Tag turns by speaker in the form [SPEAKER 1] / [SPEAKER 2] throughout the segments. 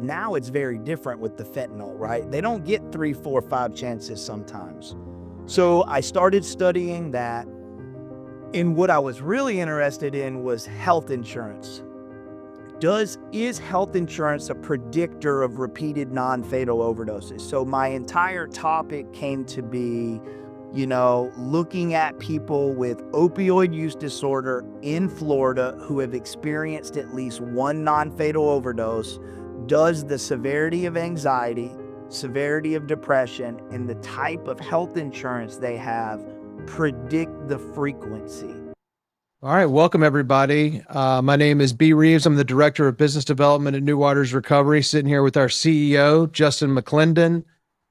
[SPEAKER 1] Now it's very different with the fentanyl, right? They don't get 3, 4, 5 chances sometimes. So I started studying that. And what I was really interested in was health insurance. Is health insurance a predictor of repeated non-fatal overdoses? So my entire topic came to be, looking at people with opioid use disorder in Florida who have experienced at least one non-fatal overdose. Does the severity of anxiety, severity of depression, and the type of health insurance they have predict the frequency?
[SPEAKER 2] All right, welcome everybody. My name is B. Reeves. I'm the Director of Business Development at New Waters Recovery, sitting here with our CEO, Justin McClendon.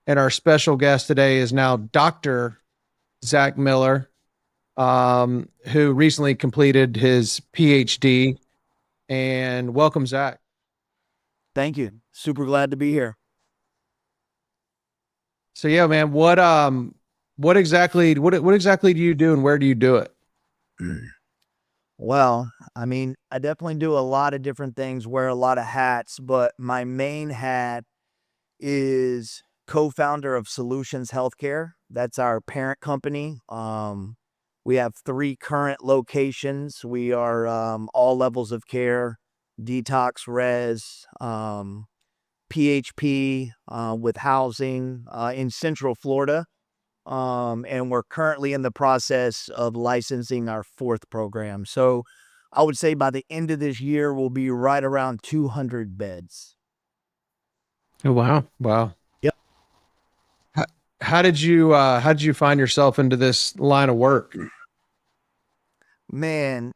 [SPEAKER 2] And our special guest today is now Dr. Zach Miller, who recently completed his PhD. And welcome, Zach.
[SPEAKER 1] Thank you. Super glad to be here.
[SPEAKER 2] So yeah, man, what exactly do you do and where do you do it?
[SPEAKER 1] Well, I definitely do a lot of different things, wear a lot of hats, but my main hat is co-founder of Solutions Healthcare. That's our parent company. We have 3 current locations. We are all levels of care, detox, res, PHP, with housing in Central Florida. And we're currently in the process of licensing our 4th program. So I would say by the end of this year, we'll be right around 200 beds.
[SPEAKER 2] Oh, wow. Wow.
[SPEAKER 1] Yep.
[SPEAKER 2] How, how did you find yourself into this line of work?
[SPEAKER 1] Man,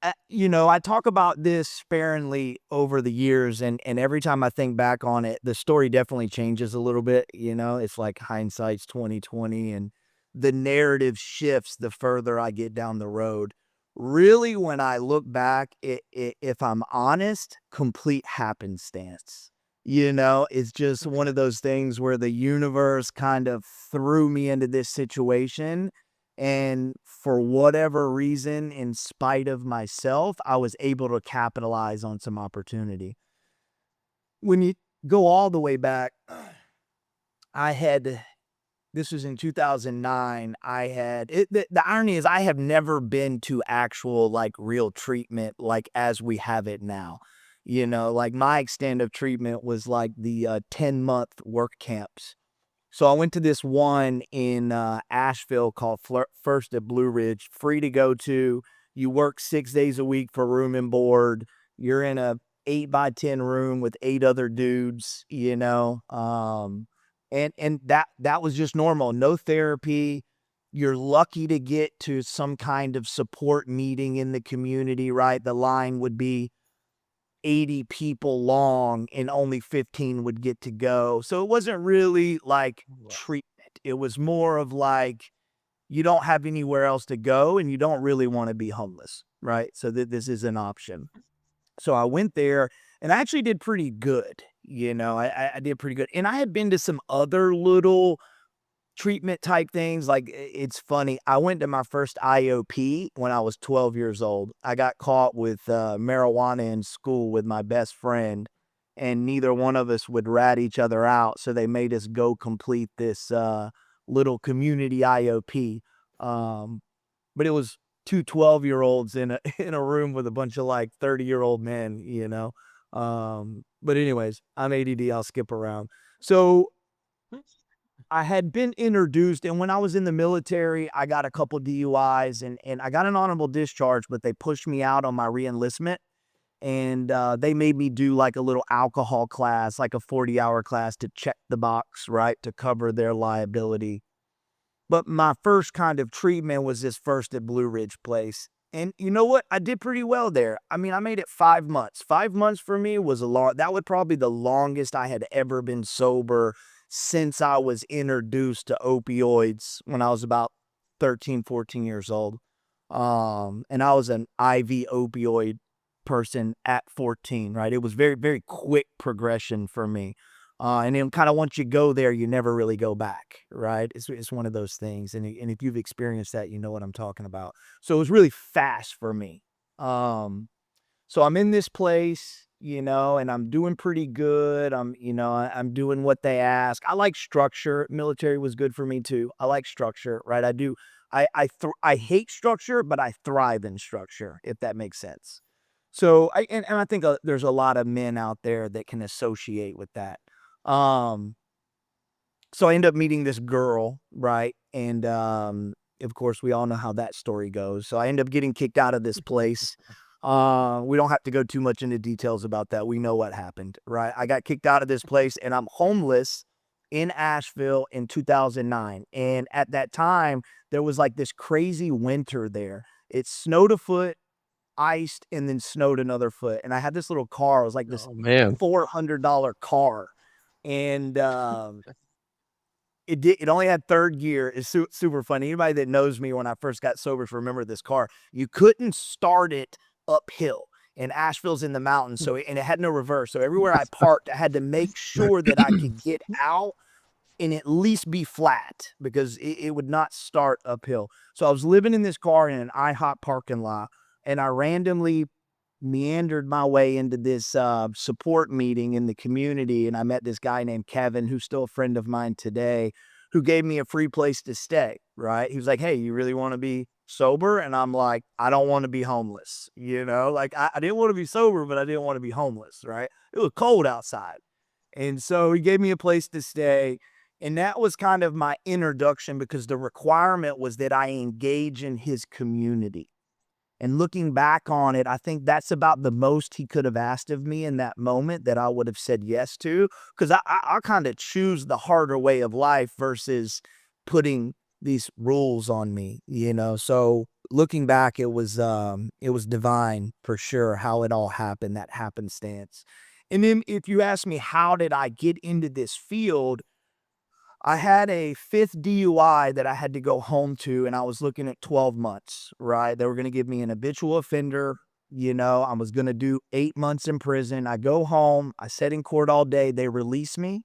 [SPEAKER 1] I talk about this sparingly over the years, and every time I think back on it, the story definitely changes a little bit. It's like hindsight's 2020, and the narrative shifts the further I get down the road. Really, when I look back, if I'm honest, complete happenstance. It's just one of those things where the universe kind of threw me into this situation, and for whatever reason, in spite of myself, I was able to capitalize on some opportunity. When you go all the way back, I had this was in 2009. The irony is I have never been to actual like real treatment like as we have it now. Like my extent of treatment was like the 10-month work camps. So I went to this one in Asheville called First at Blue Ridge, free to go to. You work 6 days a week for room and board. You're in a 8 by 10 room with 8 other dudes. And that was just normal. No therapy. You're lucky to get to some kind of support meeting in the community, right? The line would be 80 people long and only 15 would get to go. So it wasn't really like treatment. It was more of like, you don't have anywhere else to go and you don't really want to be homeless, right? So this is an option. So I went there and I actually did pretty good. I did pretty good. And I had been to some other little treatment type things. Like it's funny. I went to my first IOP when I was 12 years old. I got caught with marijuana in school with my best friend, and neither one of us would rat each other out. So they made us go complete this little community IOP. But it was two 12-year-olds in a in a room with a bunch of like 30-year-old men. But anyways, I'm ADD. I'll skip around. So I had been introduced, and when I was in the military, I got a couple DUIs and I got an honorable discharge, but they pushed me out on my reenlistment, and they made me do like a little alcohol class, like a 40-hour class to check the box, right, to cover their liability. But my first kind of treatment was this First at Blue Ridge place. And you know what? I did pretty well there. I mean, I made it 5 months. 5 months for me was a long, that would probably be the longest I had ever been sober since I was introduced to opioids when I was about 13, 14 years old. And I was an IV opioid person at 14, right? It was very, very quick progression for me. And then kind of once you go there, you never really go back, right? It's one of those things. And if you've experienced that, you know what I'm talking about. So it was really fast for me. So I'm in this place. and I'm doing pretty good. I'm doing what they ask. I like structure. Military was good for me too. I like structure, right? I do. I hate structure, but I thrive in structure, if that makes sense. So I think there's a lot of men out there that can associate with that. Um, so I end up meeting this girl, right? And of course, we all know how that story goes. So I end up getting kicked out of this place. We don't have to go too much into details about that. We know what happened, right? I got kicked out of this place and I'm homeless in Asheville in 2009. And at that time, there was like this crazy winter there. It snowed a foot, iced, and then snowed another foot. And I had this little car. It was like this
[SPEAKER 2] Oh man.
[SPEAKER 1] $400 car. And it only had third gear. It's super funny. Anybody that knows me when I first got sober remember this car. You couldn't start it uphill. And Asheville's in the mountains, and it had no reverse. So everywhere I parked, I had to make sure that I could get out and at least be flat because it would not start uphill. So I was living in this car in an IHOP parking lot, and I randomly meandered my way into this support meeting in the community. And I met this guy named Kevin, who's still a friend of mine today, who gave me a free place to stay. Right. He was like, "Hey, you really want to be sober?" And I'm like, "I don't want to be homeless." Like I didn't want to be sober, but I didn't want to be homeless. Right. It was cold outside. And so he gave me a place to stay. And that was kind of my introduction because the requirement was that I engage in his community. And looking back on it, I think that's about the most he could have asked of me in that moment that I would have said yes to. Because I kind of choose the harder way of life versus putting these rules on me. So looking back, it was divine for sure how it all happened, that happenstance. And then if you ask me how did I get into this field, I had a fifth DUI that I had to go home to, and I was looking at 12 months, right? They were going to give me an habitual offender. I was going to do 8 months in prison. I go home, I sat in court all day. They release me.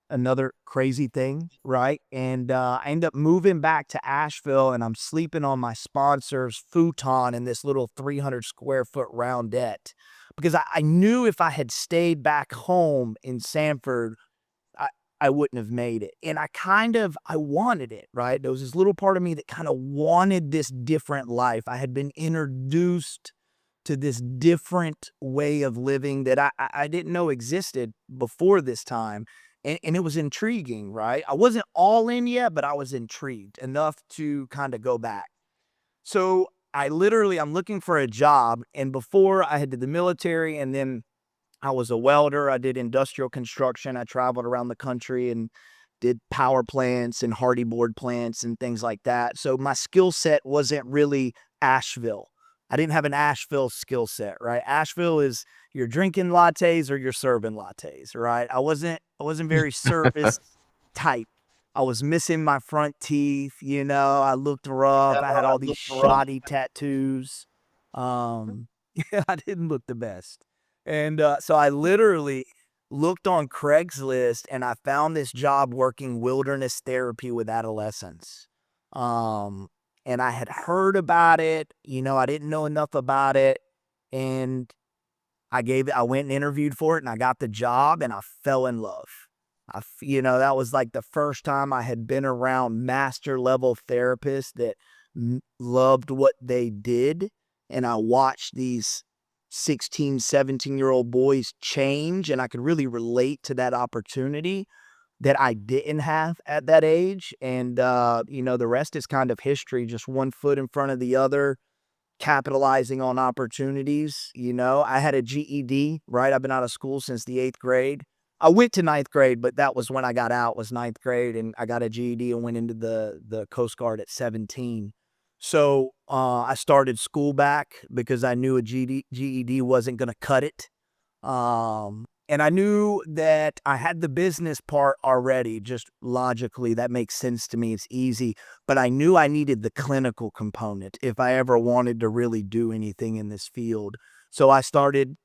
[SPEAKER 1] Another crazy thing, right? And I end up moving back to Asheville, and I'm sleeping on my sponsor's futon in this little 300 square foot roundette because I knew if I had stayed back home in Sanford, I I wouldn't have made it. And I wanted it, right? There was this little part of me that kind of wanted this different life. I had been introduced to this different way of living that I didn't know existed before this time. And it was intriguing, right? I wasn't all in yet, but I was intrigued enough to kind of go back. So I'm looking for a job. And before I had did the military and then I was a welder. I did industrial construction. I traveled around the country and did power plants and hardy board plants and things like that. So my skill set wasn't really Asheville. I didn't have an Asheville skill set, right? Asheville is you're drinking lattes or you're serving lattes, right? I wasn't very service type. I was missing my front teeth. I looked rough. I had all these shoddy tattoos. Yeah, I didn't look the best. And so I literally looked on Craigslist and I found this job working wilderness therapy with adolescents. Um, and I had heard about it. I didn't know enough about it. And I went and interviewed for it and I got the job and I fell in love. That was like the first time I had been around master level therapists that loved what they did. And I watched these 16, 17-year-old boys change. And I could really relate to that opportunity that I didn't have at that age. And, the rest is kind of history, just one foot in front of the other capitalizing on opportunities. I had a GED, right? I've been out of school since the 8th grade. I went to ninth grade, but that was when I got out was ninth grade and I got a GED and went into the Coast Guard at 17. So I started school back because I knew a GED wasn't going to cut it. And I knew that I had the business part already, just logically, that makes sense to me. It's easy, but I knew I needed the clinical component if I ever wanted to really do anything in this field. So I started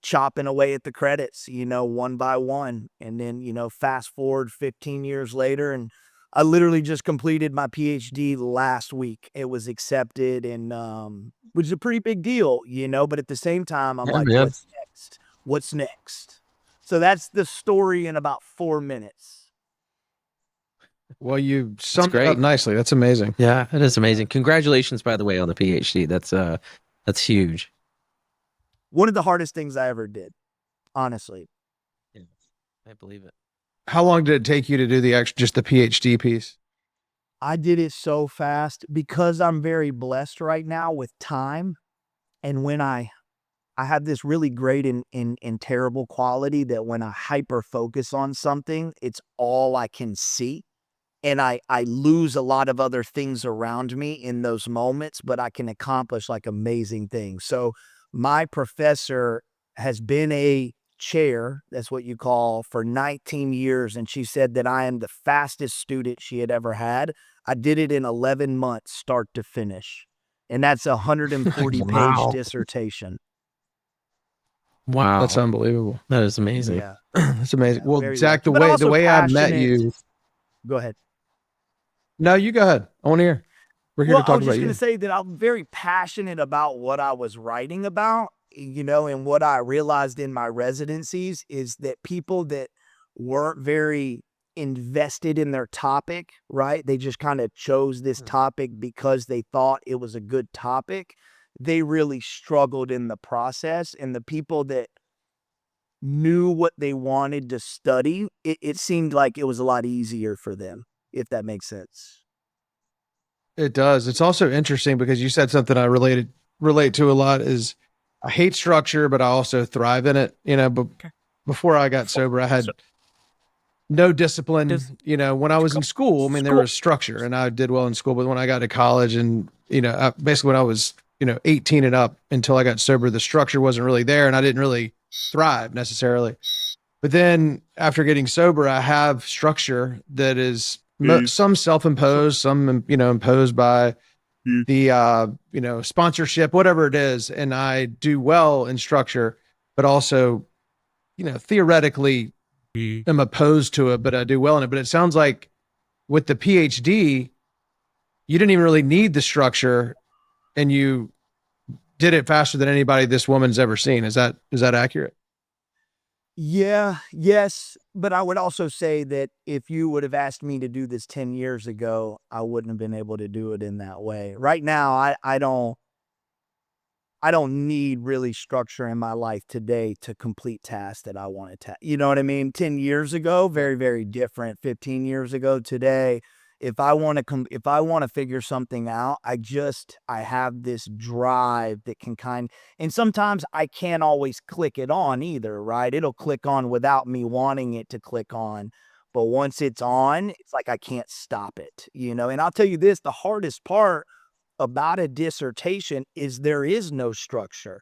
[SPEAKER 1] chopping away at the credits, one by one. And then, fast forward 15 years later, and I literally just completed my PhD last week. It was accepted and which is a pretty big deal, but at the same time, I'm
[SPEAKER 2] Yeah,
[SPEAKER 1] like,
[SPEAKER 2] man.
[SPEAKER 1] what's next? What's next? So that's the story in about 4 minutes.
[SPEAKER 2] Well, you
[SPEAKER 3] That's
[SPEAKER 2] summed it up
[SPEAKER 3] great.
[SPEAKER 2] nicely. That's amazing.
[SPEAKER 3] Yeah, it is
[SPEAKER 1] Yeah.
[SPEAKER 3] amazing. Congratulations, by the way, on the PhD. That's huge.
[SPEAKER 1] One of the hardest things I ever did, honestly.
[SPEAKER 3] Yeah, I believe it.
[SPEAKER 2] How long did it take you to do the extra, just the PhD piece?
[SPEAKER 1] I did it so fast because I'm very blessed right now with time. And when I have this really great and terrible quality that when I hyper focus on something, it's all I can see. And I lose a lot of other things around me in those moments, but I can accomplish like amazing things. So my professor has been a chair, that's what you call, for 19 years, and she said that I am the fastest student she had ever had. I did it in 11 months, start to finish. And that's a 140-page
[SPEAKER 3] Wow.
[SPEAKER 1] dissertation.
[SPEAKER 2] That's
[SPEAKER 3] Wow.
[SPEAKER 2] unbelievable.
[SPEAKER 3] That is amazing.
[SPEAKER 1] Yeah,
[SPEAKER 2] That's amazing.
[SPEAKER 1] yeah,
[SPEAKER 2] Well,
[SPEAKER 1] very
[SPEAKER 2] Zach,
[SPEAKER 1] lucky,
[SPEAKER 2] the
[SPEAKER 1] but
[SPEAKER 2] way the
[SPEAKER 1] also
[SPEAKER 2] way I met
[SPEAKER 1] passionate.
[SPEAKER 2] you.
[SPEAKER 1] Go ahead.
[SPEAKER 2] No, you go ahead. I want to hear. We're here
[SPEAKER 1] Well,
[SPEAKER 2] to
[SPEAKER 1] I
[SPEAKER 2] talk
[SPEAKER 1] was
[SPEAKER 2] about
[SPEAKER 1] just going to
[SPEAKER 2] you.
[SPEAKER 1] say that I'm very passionate about what I was writing about, and what I realized in my residencies is that people that weren't very invested in their topic, right? They just kind of chose this topic because they thought it was a good topic. They really struggled in the process. And the people that knew what they wanted to study, it seemed like it was a lot easier for them, if that makes sense.
[SPEAKER 2] It does. It's also interesting because you said something I relate to a lot is I hate structure, but I also thrive in it. But before I got sober, I
[SPEAKER 1] So
[SPEAKER 2] had no
[SPEAKER 1] does
[SPEAKER 2] discipline. When I was in school, I mean, there
[SPEAKER 1] school
[SPEAKER 2] was structure and I did well in school. But when I got to college and, basically when I was, 18 and up until I got sober, the structure wasn't really there and I didn't really thrive necessarily. But then after getting sober, I have structure that is
[SPEAKER 1] Mm,
[SPEAKER 2] some self-imposed, some, imposed by
[SPEAKER 1] mm.
[SPEAKER 2] the, sponsorship, whatever it is. And I do well in structure, but also, theoretically am opposed to it, but I do well in it. But it sounds like with the PhD, you didn't even really need the structure and you did it faster than anybody this woman's ever seen. Is that accurate?
[SPEAKER 1] Yeah, yes, but I would also say that if you would have asked me to do this 10 years ago, I wouldn't have been able to do it in that way. Right now, I don't need really structure in my life today to complete tasks that I want to you know what I mean? 10 years ago,
[SPEAKER 2] Yeah.
[SPEAKER 1] very, very different. 15 years ago today, if I want to figure something out, I have this drive that can and sometimes I can't always click it on either, right? It'll click on without me wanting it to click on. But once it's on, it's like I can't stop it. And I'll tell you this, the hardest part about a dissertation is there is no structure.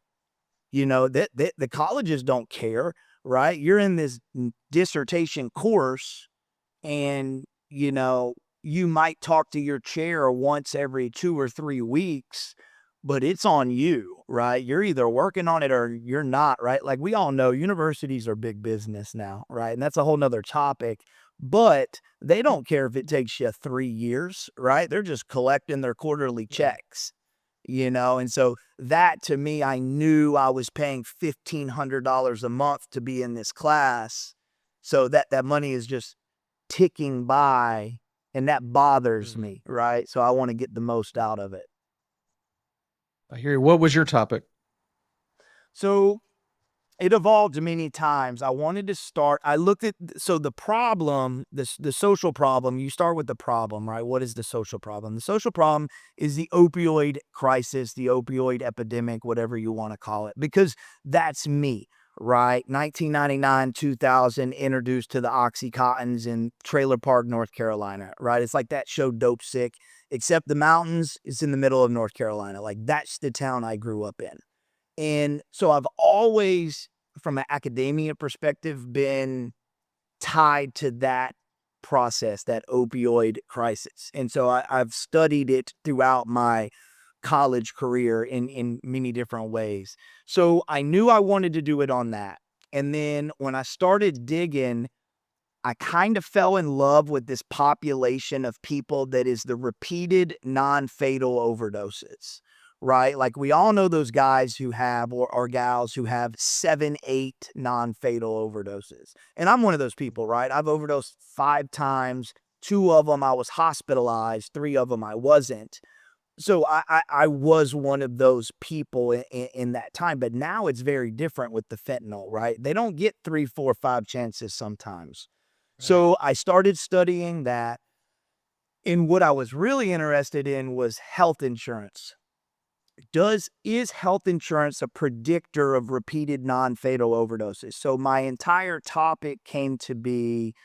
[SPEAKER 1] That the colleges don't care, right? You're in this dissertation course and you might talk to your chair once every 2 or 3 weeks, but it's on you, right? You're either working on it or you're not, right? Like we all know universities are big business now, right? And that's a whole nother topic, but they don't care if it takes you 3 years, right? They're just collecting their quarterly checks. And so that to me, I knew I was paying $1,500 a month to be in this class. So that money is just ticking by, and that bothers
[SPEAKER 2] Mhm.
[SPEAKER 1] me, right? So I want to get the most out of it.
[SPEAKER 2] I hear you. What was your topic?
[SPEAKER 1] So it evolved many times. I wanted to start, I looked at, so the problem, the social problem, you start with the problem, right? What is the social problem? The social problem is the opioid crisis, the opioid epidemic, whatever you want to call it, because that's me, right? 1999, 2000, introduced to the Oxycontins in Trailer Park, North Carolina, right? It's like that show Dope Sick, except the mountains is in the middle of North Carolina. Like that's the town I grew up in. And so I've always, from an academia perspective, been tied to that process, that opioid crisis. And so I've studied it throughout my college career in many different ways. So I knew I wanted to do it on that. And then when I started digging, I kind of fell in love with this population of people that is the repeated non fatal overdoses, right? Like we all know those guys who have, or gals who have 7, 8 non-fatal overdoses. And I'm one of those people, right? I've overdosed 5 times. 2 of them I was hospitalized, 3 of them I wasn't. So I was one of those people in that time, but now it's very different with the fentanyl, right? They don't get 3, 4, 5 chances sometimes.
[SPEAKER 2] Right.
[SPEAKER 1] So I started studying that, and what I was really interested in was health insurance. Is health insurance a predictor of repeated non-fatal overdoses? So my entire topic came to be,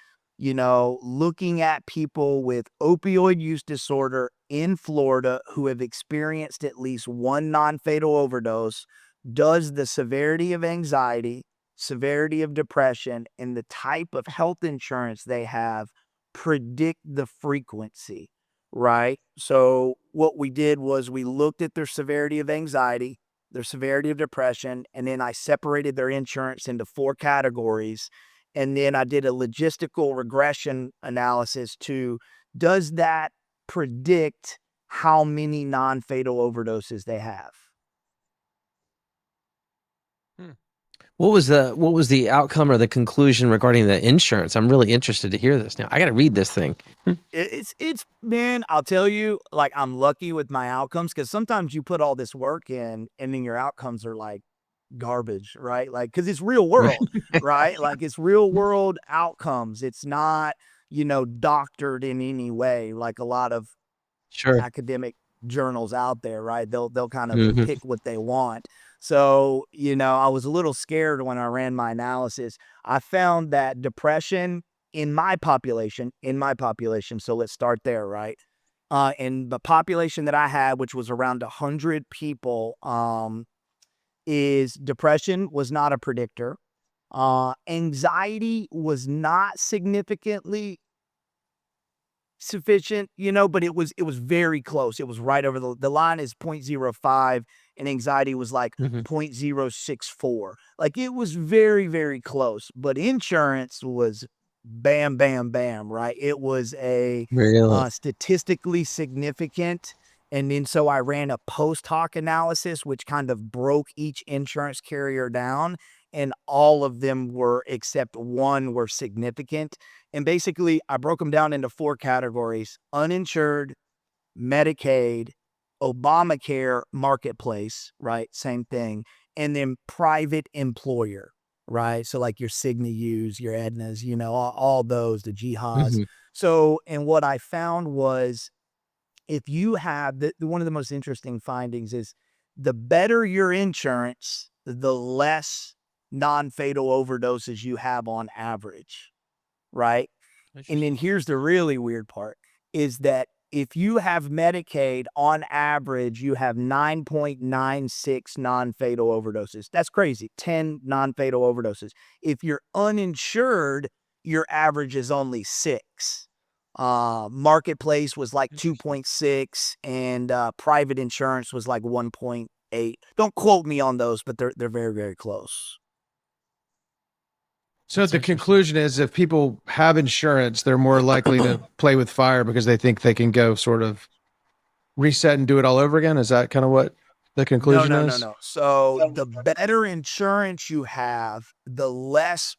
[SPEAKER 1] looking at people with opioid use disorder in Florida who have experienced at least one non-fatal overdose. Does the severity of anxiety, severity of depression, and the type of health insurance they have predict the frequency? Right? So what we did was we looked at their severity of anxiety, their severity of depression, and then I separated their insurance into 4 categories. And then I did a logistical regression analysis to, does that predict how many non-fatal overdoses they have?
[SPEAKER 2] Hmm.
[SPEAKER 3] What was the outcome or the conclusion regarding the insurance? I'm really interested to hear this now. I got to read this thing.
[SPEAKER 1] It's man, I'll tell you, like, I'm lucky with my outcomes because sometimes you put all this work in and then your outcomes are like garbage, right? Like, because it's real
[SPEAKER 3] Right.
[SPEAKER 1] world, right? Like, it's real world outcomes. It's not, doctored in any way like a lot of
[SPEAKER 3] Sure.
[SPEAKER 1] academic journals out there, right? They'll kind of
[SPEAKER 3] Hmm.
[SPEAKER 1] pick what they want. So, I was a little scared when I ran my analysis. I found that depression in my population, so let's start there, right? In the population that I had, which was around 100 people, is depression was not a predictor. Anxiety was not significantly sufficient, but it was very close. It was right over the line is 0.05, and anxiety was like
[SPEAKER 3] Hmm.
[SPEAKER 1] 0.064. Like it was very, very close. But insurance was bam, bam, bam, right? It was a
[SPEAKER 3] Really?
[SPEAKER 1] statistically significant. And then so I ran a post hoc analysis, which kind of broke each insurance carrier down, and all of them were, except one, were significant. And basically, I broke them down into 4 categories: uninsured, Medicaid, Obamacare, Marketplace, right? Same thing. And then private employer, right? So like your Cigna U's, your Aetna's, all those, the Jihas.
[SPEAKER 3] Hmm.
[SPEAKER 1] So, and what I found was, if you have one of the most interesting findings is, the better your insurance, the less non-fatal overdoses you have on average, right? And then
[SPEAKER 2] Interesting.
[SPEAKER 1] here's the really weird part, is that if you have Medicaid, on average, you have 9.96 non-fatal overdoses. That's crazy. 10 non-fatal overdoses. If you're uninsured, your average is only 6. Marketplace was like
[SPEAKER 2] Interesting.
[SPEAKER 1] 2.6, and private insurance was like 1.8. Don't quote me on those, but they're very, very close.
[SPEAKER 2] So
[SPEAKER 3] That's
[SPEAKER 2] the
[SPEAKER 3] interesting.
[SPEAKER 2] conclusion is if people have insurance, they're more likely to play with fire because they think they can go sort of reset and do it all over again. Is that kind of what the
[SPEAKER 1] No,
[SPEAKER 2] conclusion
[SPEAKER 1] no, no,
[SPEAKER 2] is?
[SPEAKER 1] no. So the better insurance you have, the less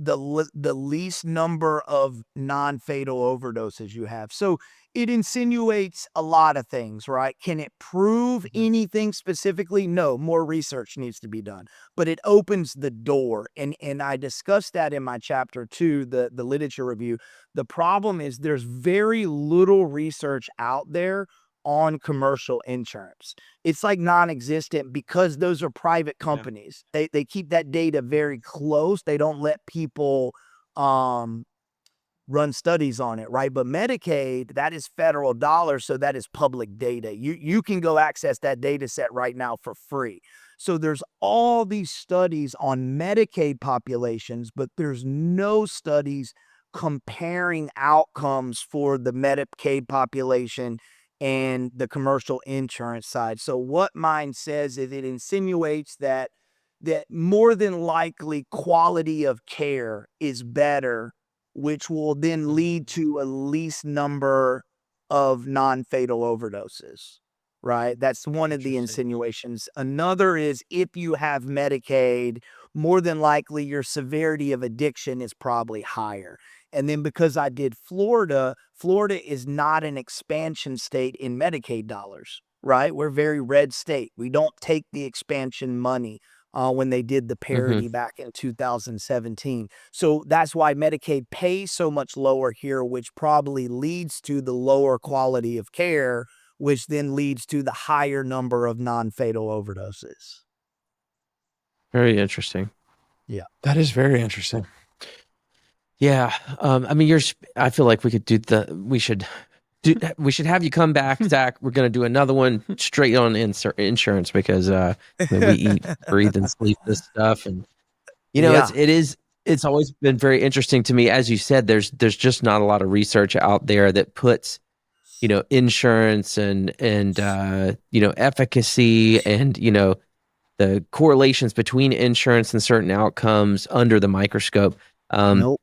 [SPEAKER 1] the least number of non-fatal overdoses you have. So it insinuates a lot of things, right? Can it prove
[SPEAKER 2] Mhm.
[SPEAKER 1] anything specifically? No, more research needs to be done. But it opens the door. And I discussed that in my chapter 2, the literature review. The problem is there's very little research out there on commercial insurance. It's like non-existent because those are private
[SPEAKER 2] Yeah.
[SPEAKER 1] companies. They keep that data very close. They don't let people um run studies on it, right? But Medicaid, that is federal dollars, so that is public data. You can go access that data set right now for free. So there's all these studies on Medicaid populations, but there's no studies comparing outcomes for the Medicaid population and the commercial insurance side. So what mine says is, it insinuates that more than likely quality of care is better, which will then
[SPEAKER 2] Mhm.
[SPEAKER 1] lead to a least number of non-fatal overdoses. right? That's one of the
[SPEAKER 2] Interesting.
[SPEAKER 1] insinuations. Another is if you have Medicaid, more than likely your severity of addiction is probably higher. And then because I did Florida, Florida is not an expansion state in Medicaid dollars, right? We're very red state. We don't take the expansion money when they did the
[SPEAKER 3] Hmm.
[SPEAKER 1] parity back in 2017. So that's why Medicaid pays so much lower here, which probably leads to the lower quality of care, which then leads to the higher number of non-fatal overdoses.
[SPEAKER 3] Very interesting.
[SPEAKER 1] Yeah.
[SPEAKER 2] That is very interesting.
[SPEAKER 3] Yeah. I mean, I feel like we could we should have you come back, Zach. We're going to do another one straight on insurance because, I mean, we eat, breathe, and sleep this stuff. And,
[SPEAKER 1] Yeah.
[SPEAKER 3] it's always been very interesting to me. As you said, there's just not a lot of research out there that puts, insurance and efficacy and, the correlations between insurance and certain outcomes under the microscope. Um,
[SPEAKER 1] Nope.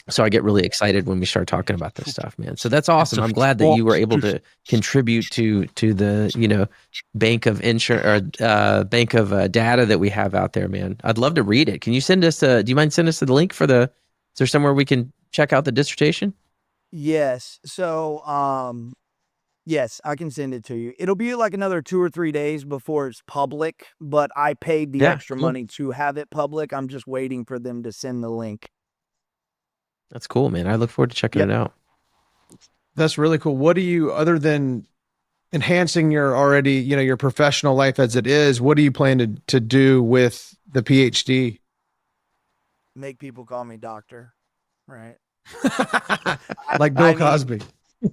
[SPEAKER 3] so I get really excited when we start talking about this stuff, man. So that's awesome. I'm glad that
[SPEAKER 1] Well,
[SPEAKER 3] you were able to contribute to the, bank of insurance or bank of data that we have out there, man. I'd love to read it. Can you send us do you mind sending us the link for is there somewhere we can check out the dissertation?
[SPEAKER 1] yes. So, yes, I can send it to you. It'll be like another 2 or 3 days before it's public, but I paid the
[SPEAKER 3] Yeah,
[SPEAKER 1] extra
[SPEAKER 3] cool.
[SPEAKER 1] money to have it public. I'm just waiting for them to send the link.
[SPEAKER 3] That's cool, man. I look forward to checking
[SPEAKER 1] Yep.
[SPEAKER 3] it out.
[SPEAKER 2] That's really cool. What do you, other than enhancing your already, your professional life as it is, what do you plan to do with the PhD?
[SPEAKER 1] Make people call me doctor, right?
[SPEAKER 2] Like
[SPEAKER 1] I
[SPEAKER 2] Bill
[SPEAKER 1] mean,
[SPEAKER 2] Cosby.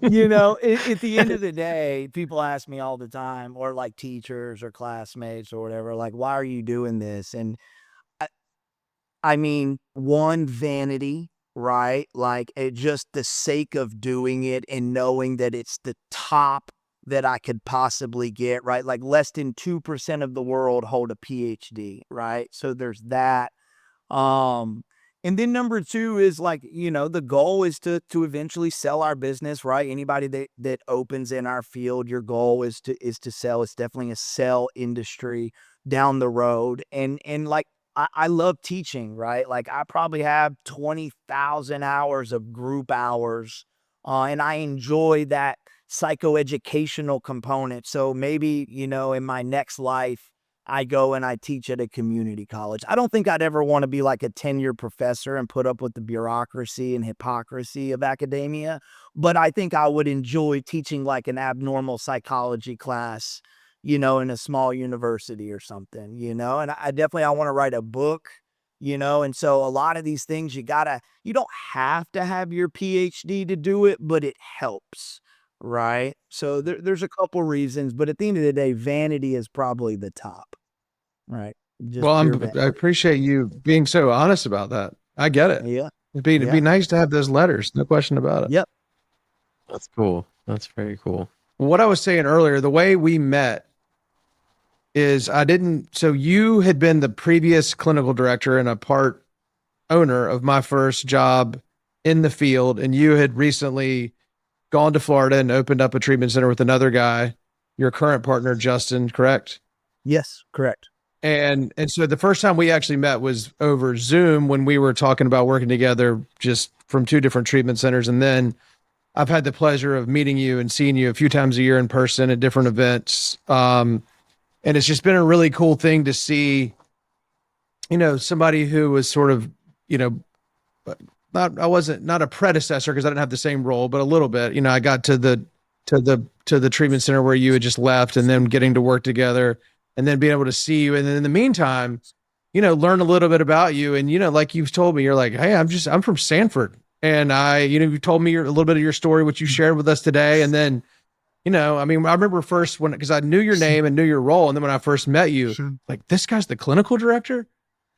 [SPEAKER 1] at the end of the day, people ask me all the time, or like teachers or classmates or whatever, like, why are you doing this? And I, I mean, one, vanity, right? Like, just the sake of doing it and knowing that it's the top that I could possibly get, right? Like, less than 2% of the world hold a PhD, right? So there's that. Um, and then number 2 is like, the goal is to eventually sell our business, right? Anybody that opens in our field, your goal is to sell. It's definitely a sell industry down the road. And like I love teaching, right? Like I probably have 20,000 hours of group hours. And I enjoy that psychoeducational component. So maybe, in my next life, I go and I teach at a community college. I don't think I'd ever want to be like a tenured professor and put up with the bureaucracy and hypocrisy of academia, but I think I would enjoy teaching like an abnormal psychology class, in a small university or something, and I definitely I want to write a book, and so a lot of these things you don't have to have your PhD to do it, but it helps. Right. So there's a couple reasons, but at the end of the day, vanity is probably the top. Right. Just
[SPEAKER 2] Well,
[SPEAKER 1] pure
[SPEAKER 2] I
[SPEAKER 1] vanity.
[SPEAKER 2] appreciate you being so honest about that. I get it.
[SPEAKER 1] Yeah.
[SPEAKER 2] It'd be
[SPEAKER 1] Yeah.
[SPEAKER 2] nice to have those letters, no question about it.
[SPEAKER 1] Yep.
[SPEAKER 3] That's cool. That's very cool.
[SPEAKER 2] What I was saying earlier, the way we met is I didn't, so you had been the previous clinical director and a part owner of my first job in the field, and you had recently gone to Florida and opened up a treatment center with another guy, your current partner, Justin, correct?
[SPEAKER 1] Yes. Correct.
[SPEAKER 2] And so the first time we actually met was over Zoom when we were talking about working together just from two different treatment centers. And then I've had the pleasure of meeting you and seeing you a few times a year in person at different events. And it's just been a really cool thing to see, somebody who was sort of, you know, I wasn't not a predecessor because I didn't have the same role, but a little bit. I got to the treatment center where you had just left, and then getting to work together, and then being able to see you, and then in the meantime, learn a little bit about you, and like you've told me, you're like, hey, I'm from Sanford, and you told me a little bit of your story, which you shared with us today, and then. I mean, I remember first because I knew your name and knew your role, and then when I first met you, like this guy's the clinical director,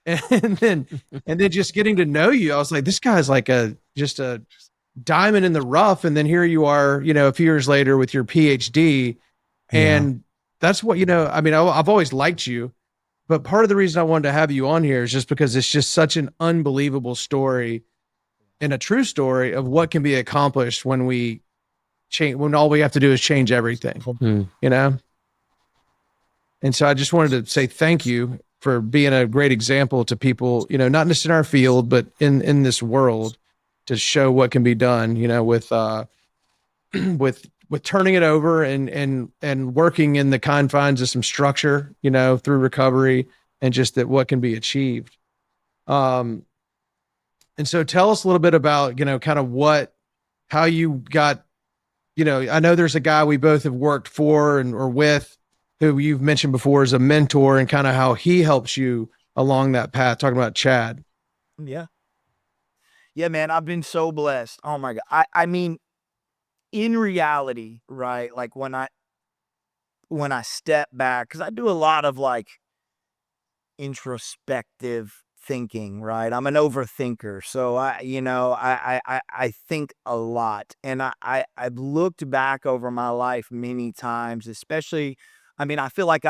[SPEAKER 2] and then and then just getting to know you, I was like, this guy's like just a diamond in the rough. And then here you are, a few years later with your PhD.
[SPEAKER 1] Yeah.
[SPEAKER 2] And that's what, I mean, I've always liked you, but part of the reason I wanted to have you on here is just because it's just such an unbelievable story and a true story of what can be accomplished when we change, when all we have to do is change everything,
[SPEAKER 3] Hmm.
[SPEAKER 2] you know? And so I just wanted to say thank you for being a great example to people, not just in our field, but in this world, to show what can be done, with with turning it over and working in the confines of some structure, through recovery, and just that what can be achieved. Um, and so tell us a little bit about, kind of how you got, I know there's a guy we both have worked for or with, who you've mentioned before as a mentor, and kind of how he helps you along that path, talking about Chad.
[SPEAKER 1] Yeah. Yeah, man, I've been so blessed. Oh my God. I mean, in reality, right? Like when I step back, because I do a lot of like introspective thinking, right? I'm an overthinker. So I think a lot. And I've looked back over my life many times, especially I mean, I feel like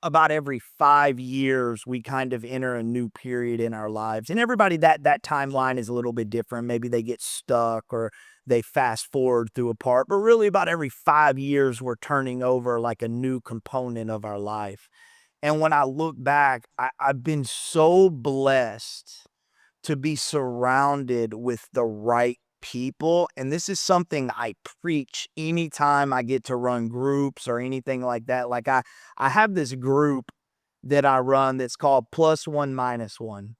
[SPEAKER 1] about every 5 years we kind of enter a new period in our lives. And everybody that timeline is a little bit different. Maybe they get stuck or they fast forward through a part, but really about every 5 years we're turning over like a new component of our life. And when I look back, I've been so blessed to be surrounded with the right people. And this is something I preach anytime I get to run groups or anything like that. Like I have this group that I run that's called plus one minus one.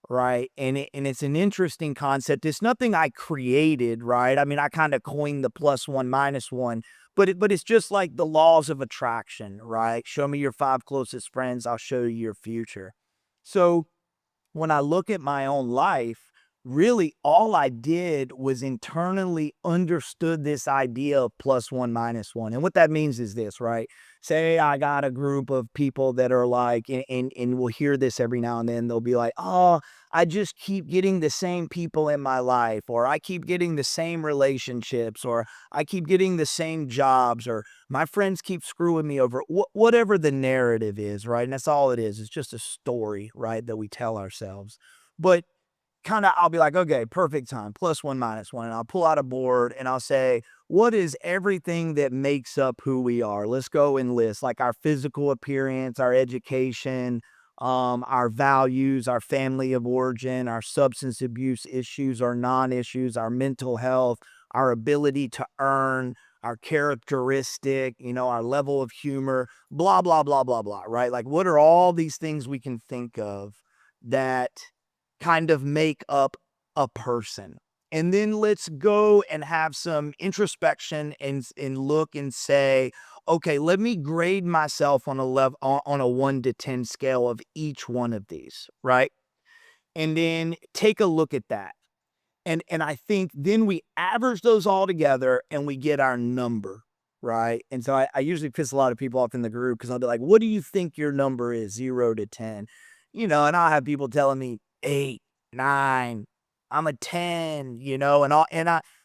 [SPEAKER 1] Right. And it's an interesting concept. It's nothing I created, right? I mean, I kind of coined the plus one minus one, but it's just like the laws of attraction, right? Show me your five closest friends, I'll show you your future. So when I look at my own life, really all I did was internally understood this idea of plus one minus one. And what that means is this, right? Say I got a group of people that are like, and we'll hear this every now and then, they'll be like, oh, I just keep getting the same people in my life, or I keep getting the same relationships, or I keep getting the same jobs, or my friends keep screwing me over, whatever the narrative is, right? And that's all it is. It's just a story, right, that we tell ourselves. But kind of, I'll be like, okay, perfect time, plus one, minus one. And I'll pull out a board and I'll say, what is everything that makes up who we are? Let's go and list like our physical appearance, our education, our values, our family of origin, our substance abuse issues or non-issues, our mental health, our ability to earn, our characteristic, our level of humor, blah, blah, blah, blah, blah, right? Like, what are all these things we can think of that kind of make up a person? And then let's go and have some introspection and look and say, okay, let me grade myself on a level on a 1 to 10 scale of each one of these, right? And then take a look at that. And I think then we average those all together and we get our number, right? And so I usually piss a lot of people off in the group because I'll be like, what do you think your number is, 0 to 10? And I'll have people telling me 8, 9, I'm a 10,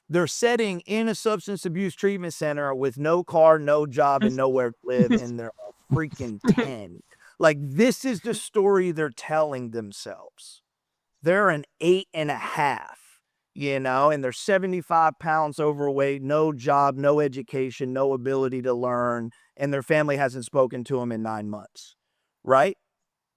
[SPEAKER 1] they're sitting in a substance abuse treatment center with no car, no job, and nowhere to live, and they're a freaking 10. Like, this is the story they're telling themselves. They're an 8.5, and they're 75 pounds overweight, no job, no education, no ability to learn, and their family hasn't spoken to them in 9 months, right?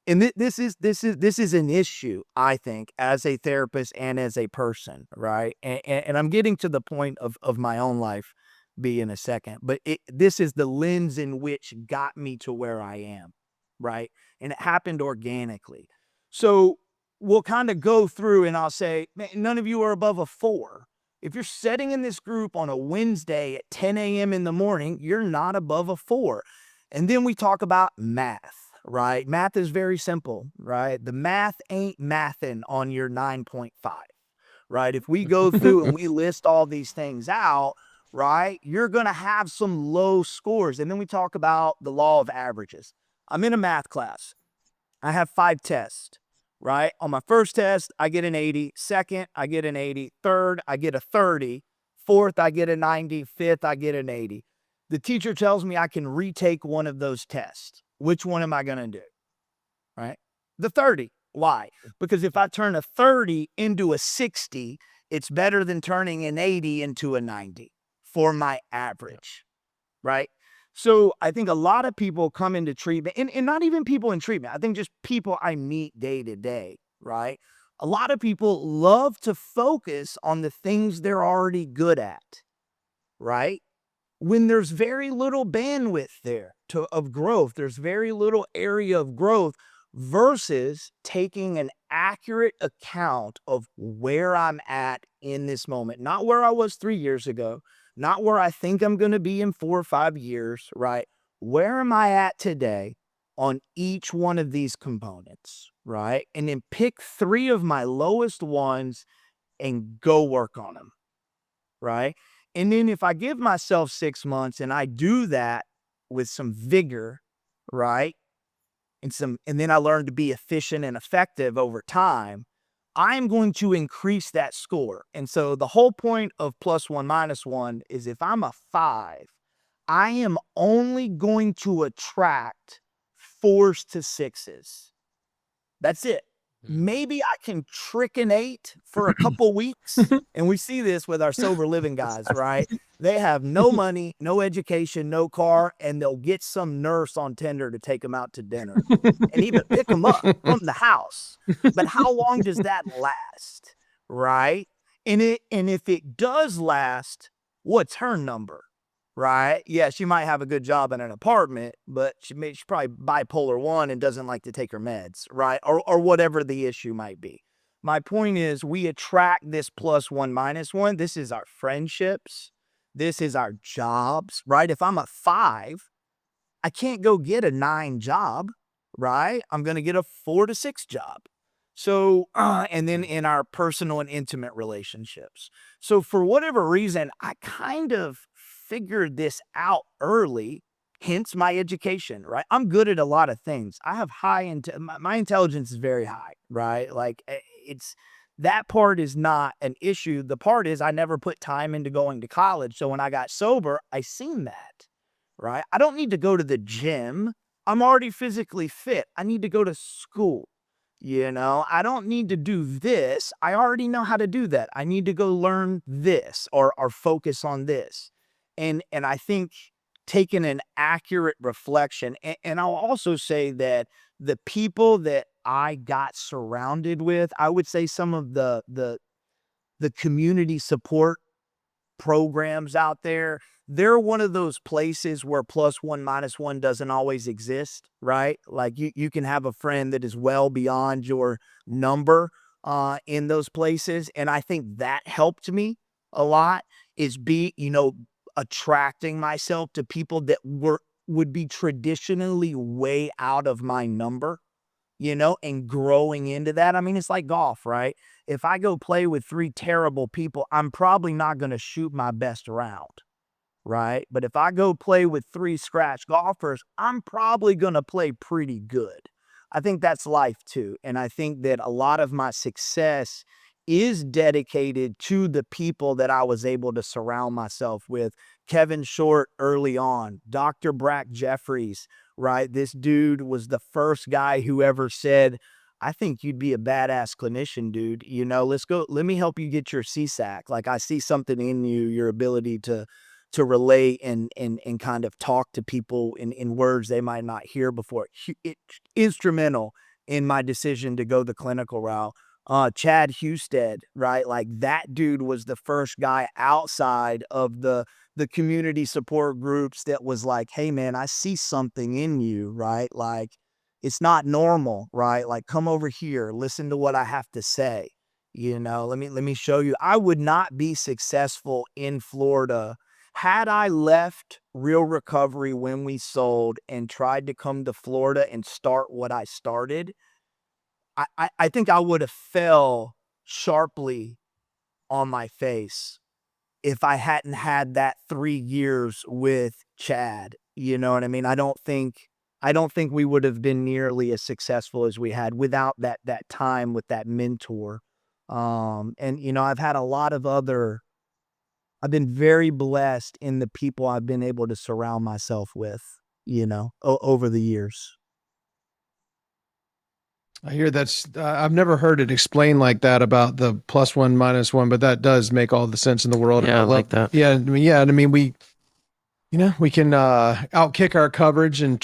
[SPEAKER 1] And this is an issue, I think, as a therapist and as a person, right? And I'm getting to the point of my own life be in a second, but this is the lens in which got me to where I am, right? And it happened organically. So we'll kind of go through and I'll say, man, none of you are above a 4. If you're sitting in this group on a Wednesday at 10 a.m. in the morning, you're not above a 4. And then we talk about math, right? Math is very simple, right? The math ain't mathin' on your 9.5, right? If we go through and we list all these things out, right, you're going to have some low scores. And then we talk about the law of averages. I'm in a math class. I have 5 tests, right? On my first test, I get an 80. Second, I get an 80. Third, I get a 30. Fourth, I get a 90. Fifth, I get an 80. The teacher tells me I can retake one of those tests. Which one am I going to do? Right? The 30. Why? Because if I turn a 30 into a 60, it's better than turning an 80 into a 90 for my average, right? So I think a lot of people come into treatment, and not even people in treatment. I think just people I meet day to day, right? A lot of people love to focus on the things they're already good at, right? When there's very little bandwidth there of growth, there's very little area of growth versus taking an accurate account of where I'm at in this moment, not where I was 3 years ago, not where I think I'm going to be in 4 or 5 years, right? Where am I at today on each one of these components, right? And then pick 3 of my lowest ones and go work on them, right? And then if I give myself 6 months and I do that with some vigor, right? And then I learn to be efficient and effective over time, I'm going to increase that score. And so the whole point of plus one minus one is if I'm a 5, I am only going to attract 4s to 6s. That's it. Maybe I can trick an 8 for a couple weeks. And we see this with our sober living guys, right? They have no money, no education, no car, and they'll get some nurse on Tinder to take them out to dinner and even pick them up from the house. But how long does that last, right? And if it does last, what's her number? Right? Yeah, she might have a good job in an apartment, but she's probably bipolar 1 and doesn't like to take her meds, right? Or whatever the issue might be. My point is we attract this plus one, minus one. This is our friendships. This is our jobs, right? If I'm a 5, I can't go get a 9 job, right? I'm going to get a 4 to 6 job. So, and then in our personal and intimate relationships. So for whatever reason, I kind of figured this out early, hence my education, right? I'm good at a lot of things. I have my intelligence is very high, right? Like it's, that part is not an issue. The part is I never put time into going to college. So when I got sober, I seen that, right? I don't need to go to the gym. I'm already physically fit. I need to go to school. I don't need to do this. I already know how to do that. I need to go learn this or focus on this. And I think taking an accurate reflection, and I'll also say that the people that I got surrounded with, I would say some of the community support programs out there, they're one of those places where plus one, minus one doesn't always exist, right? Like you can have a friend that is well beyond your number in those places. And I think that helped me a lot is attracting myself to people that would be traditionally way out of my number, and growing into that. I mean, it's like golf, right? If I go play with 3 terrible people, I'm probably not going to shoot my best round, right? But if I go play with 3 scratch golfers, I'm probably going to play pretty good. I think that's life too. And I think that a lot of my success is dedicated to the people that I was able to surround myself with. Kevin Short early on, Dr. Brack Jeffries, right? This dude was the first guy who ever said, I think you'd be a badass clinician, dude. Let's go. Let me help you get your CSAC. Like I see something in you, your ability to relate and kind of talk to people in words they might not hear before. Instrumental in my decision to go the clinical route. Chad Husted, right? Like that dude was the first guy outside of the community support groups that was like, hey man, I see something in you, right? Like it's not normal, right? Like come over here, listen to what I have to say. Let me show you. I would not be successful in Florida had I left Real Recovery when we sold and tried to come to Florida and start what I started. I think I would have fell sharply on my face if I hadn't had that 3 years with Chad. You know what I mean? I don't think we would have been nearly as successful as we had without that time with that mentor. And I've had a lot of I've been very blessed in the people I've been able to surround myself with, over the years.
[SPEAKER 2] I hear I've never heard it explained like that about the plus one, minus one, but that does make all the sense in the world.
[SPEAKER 3] Yeah, I like that.
[SPEAKER 2] Yeah. I mean, we can outkick our coverage and,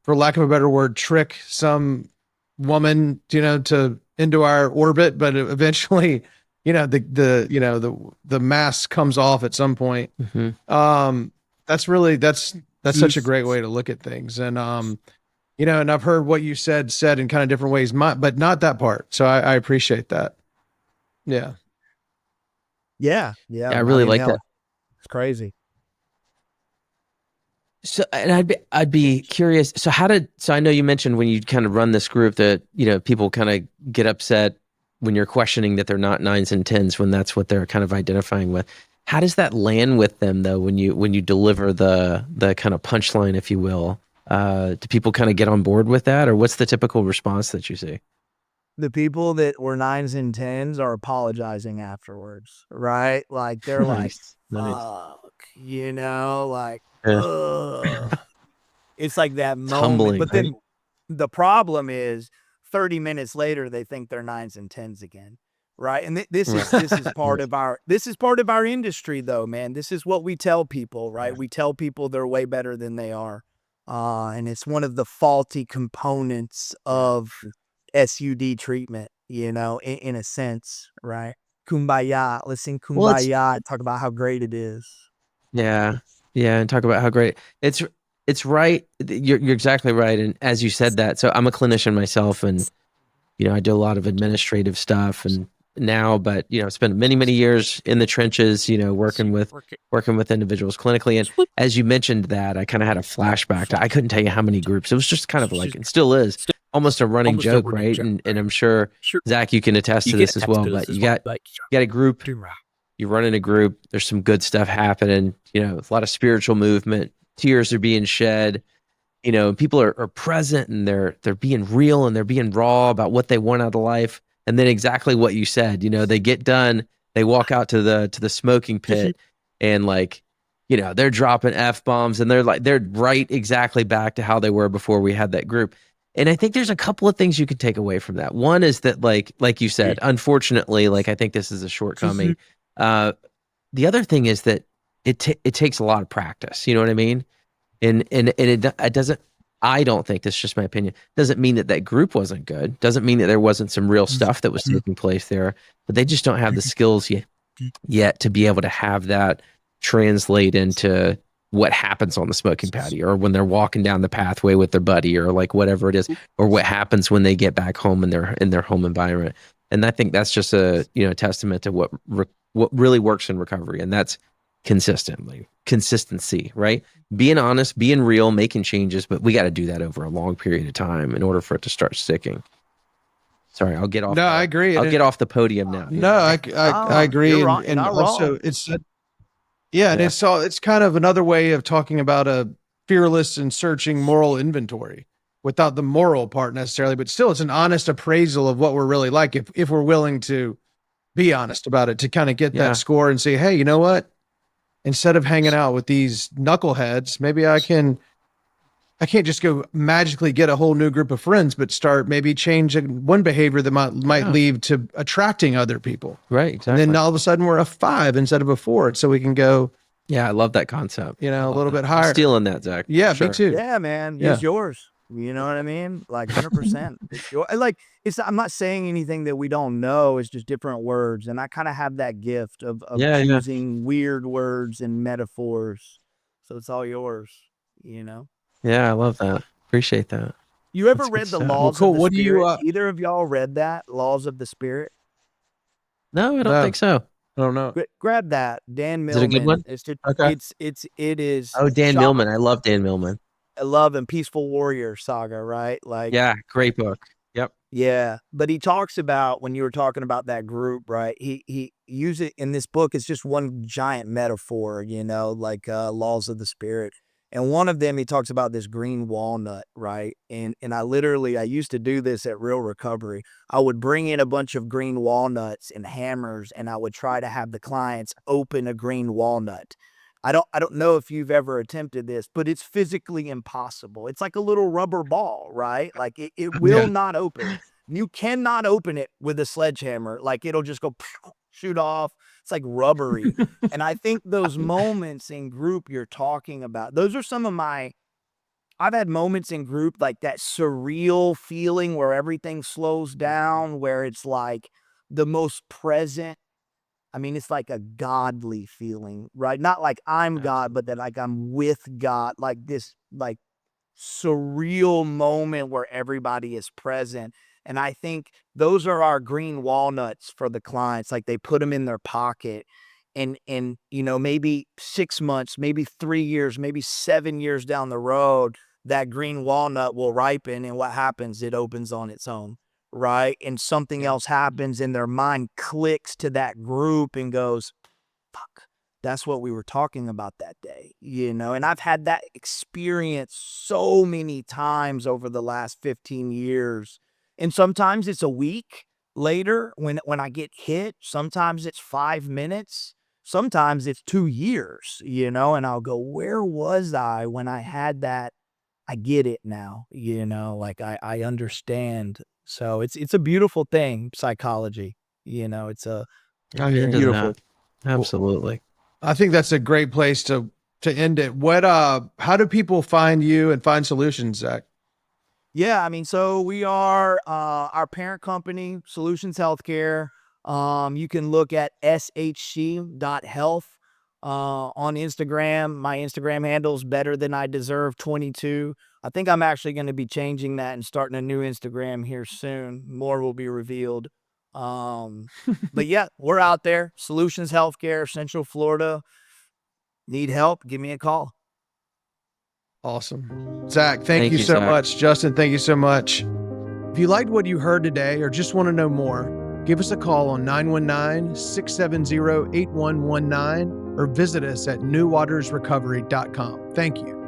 [SPEAKER 2] for lack of a better word, trick some woman, to into our orbit, but eventually, the mask comes off at some point.
[SPEAKER 3] Mm-hmm.
[SPEAKER 2] That's such a great way to look at things. And and I've heard what you said in kind of different ways, but not that part. So I appreciate that. Yeah.
[SPEAKER 1] Yeah,
[SPEAKER 3] Yeah, I
[SPEAKER 1] I
[SPEAKER 3] really
[SPEAKER 1] mean,
[SPEAKER 3] like that.
[SPEAKER 1] hell, it's crazy.
[SPEAKER 3] So, and I'd be curious. So so I know you mentioned when you kind of run this group that, people kind of get upset when you're questioning that they're not nines and tens when that's what they're kind of identifying with. How does that land with them though when you deliver the kind of punchline, if you will? Do people kind of get on board with that, or what's the typical response that you see?
[SPEAKER 1] The people that were nines and tens are apologizing afterwards, right? Like, they're like,
[SPEAKER 3] Nice, nice.
[SPEAKER 1] "Fuck," like,
[SPEAKER 3] Yeah.
[SPEAKER 1] "Ugh." It's like that
[SPEAKER 3] It's
[SPEAKER 1] moment,
[SPEAKER 3] humbling,
[SPEAKER 1] but
[SPEAKER 3] right?
[SPEAKER 1] then the problem is 30 minutes later, they think they're nines and tens again, right? And this is
[SPEAKER 3] Right.
[SPEAKER 1] part of our industry though, man. This is what we tell people, right? We tell people they're way better than they are. And it's one of the faulty components of SUD treatment, in a sense, right? Kumbaya, let's sing
[SPEAKER 3] Well,
[SPEAKER 1] Kumbaya and talk about how great it is.
[SPEAKER 3] yeah, yeah, and talk about how great it's right. You're exactly right. And as you said that, so I'm a clinician myself, and I do a lot of administrative stuff, and now, but I spent many years in the trenches, working with individuals clinically. And as you mentioned that, I kind of had a flashback to I couldn't tell you how many groups. It was just kind of like, it still is almost a running joke, right? And I'm sure Zach, you can attest to this as well. But you got a group, you run in a group, there's some good stuff happening, a lot of spiritual movement, tears are being shed, people are present and they're being real and they're being raw about what they want out of life. And then exactly what you said, they get done, they walk out to the smoking pit and like, they're dropping F bombs and they're right exactly back to how they were before we had that group. And I think there's a couple of things you could take away from that. One is that like you said, unfortunately, like I think this is a shortcoming. Uh, the other thing is that it takes a lot of practice. You know what I mean? And it doesn't. I don't think this is just my opinion. Doesn't mean that that group wasn't good. Doesn't mean that there wasn't some real stuff that was taking place there. But they just don't have the skills yet to be able to have that translate into what happens on the smoking patio or when they're walking down the pathway with their buddy or like whatever it is, or what happens when they get back home in their home environment. And I think that's just a testament to what really works in recovery, and that's consistency, right? Being honest, being real, making changes, but we got to do that over a long period of time in order for it to start sticking. Sorry, I'll get off.
[SPEAKER 2] No, I agree.
[SPEAKER 3] I'll get off the podium now.
[SPEAKER 2] No, I agree.
[SPEAKER 1] You're wrong. You're
[SPEAKER 2] And
[SPEAKER 1] not
[SPEAKER 2] also
[SPEAKER 1] wrong.
[SPEAKER 2] and it's kind of another way of talking about a fearless and searching moral inventory without the moral part necessarily, but still it's an honest appraisal of what we're really like if we're willing to be honest about it, to kind of get that score and say, hey, you know what? Instead of hanging out with these knuckleheads, maybe I can't just go magically get a whole new group of friends, but start maybe change one behavior that might lead to attracting other people.
[SPEAKER 3] Right. Exactly.
[SPEAKER 2] And then all of a sudden we're a 5 instead of a 4. So we can go,
[SPEAKER 3] yeah, I love that concept.
[SPEAKER 2] a little bit higher.
[SPEAKER 3] I'm stealing that, Zach.
[SPEAKER 2] Yeah,
[SPEAKER 3] sure.
[SPEAKER 2] me too.
[SPEAKER 1] Yeah, man.
[SPEAKER 2] Yeah.
[SPEAKER 1] It's yours. You know what I mean? Like 100%. It's your, like, I'm not saying anything that we don't know. It's just different words. And I kind of have that gift of choosing weird words and metaphors. So it's all yours,
[SPEAKER 3] Yeah, I love that. Appreciate that.
[SPEAKER 1] You ever
[SPEAKER 3] That's good
[SPEAKER 1] read the
[SPEAKER 3] stuff.
[SPEAKER 1] Laws
[SPEAKER 2] cool.
[SPEAKER 1] of the
[SPEAKER 2] What do you,
[SPEAKER 1] Spirit? Either of y'all read that? Laws of the Spirit?
[SPEAKER 3] No, I don't think so.
[SPEAKER 2] I don't know.
[SPEAKER 1] Grab that. Dan
[SPEAKER 3] Is it a good one?
[SPEAKER 1] Millman.
[SPEAKER 2] Okay.
[SPEAKER 1] It is.
[SPEAKER 3] Oh, Dan Millman. I love Dan Millman.
[SPEAKER 1] I love and Peaceful Warrior Saga, right? Like,
[SPEAKER 3] yeah, great book. Yep.
[SPEAKER 1] Yeah, but he talks about, when you were talking about that group, right? He use it in this book. It's just one giant metaphor, like Laws of the Spirit. And one of them, he talks about this green walnut, right? And I used to do this at Real Recovery. I would bring in a bunch of green walnuts and hammers, and I would try to have the clients open a green walnut. I don't know if you've ever attempted this, but it's physically impossible. It's like a little rubber ball, right? Like it will not open. You cannot open it with a sledgehammer. Like it'll just go shoot off. it's like rubbery. And I think those moments in group you're talking about, those are some of my I've had moments in group like that surreal feeling where everything slows down, where it's like the most present. I mean, it's like a godly feeling, right? Not like I'm God, but that like I'm with God, like this like surreal moment where everybody is present. And I think those are our green walnuts for the clients. Like they put them in their pocket and maybe 6 months, maybe 3 years, maybe 7 years down the road, that green walnut will ripen and what happens? It opens on its own, right? And something
[SPEAKER 2] Yeah.
[SPEAKER 1] else happens and their mind clicks to that group and goes, fuck, that's what we were talking about that day, and I've had that experience so many times over the last 15 years. And sometimes it's a week later when I get hit, sometimes it's 5 minutes, sometimes it's 2 years, and I'll go, "Where was I when I had that?" I get it now, like I understand. So it's a beautiful thing, psychology, it's a
[SPEAKER 2] I hear
[SPEAKER 3] Into
[SPEAKER 2] you.
[SPEAKER 1] beautiful.
[SPEAKER 3] that. Absolutely.
[SPEAKER 2] I think that's a great place to end it. How do people find you and find solutions, Zach?
[SPEAKER 1] Yeah, I mean, so we are our parent company, Solutions Healthcare. You can look at shc.health on Instagram. My Instagram handle's better than I deserve 22. I think I'm actually going to be changing that and starting a new Instagram here soon. More will be revealed. But yeah, we're out there. Solutions Healthcare, Central Florida. Need help? Give me a call.
[SPEAKER 2] Awesome. Zach, thank
[SPEAKER 3] Thank
[SPEAKER 2] you
[SPEAKER 3] you,
[SPEAKER 2] so
[SPEAKER 3] Zach.
[SPEAKER 2] much. Justin, thank you so much. If you liked what you heard today or just want to know more, give us a call on 919-670-8119 or visit us at newwatersrecovery.com. Thank you.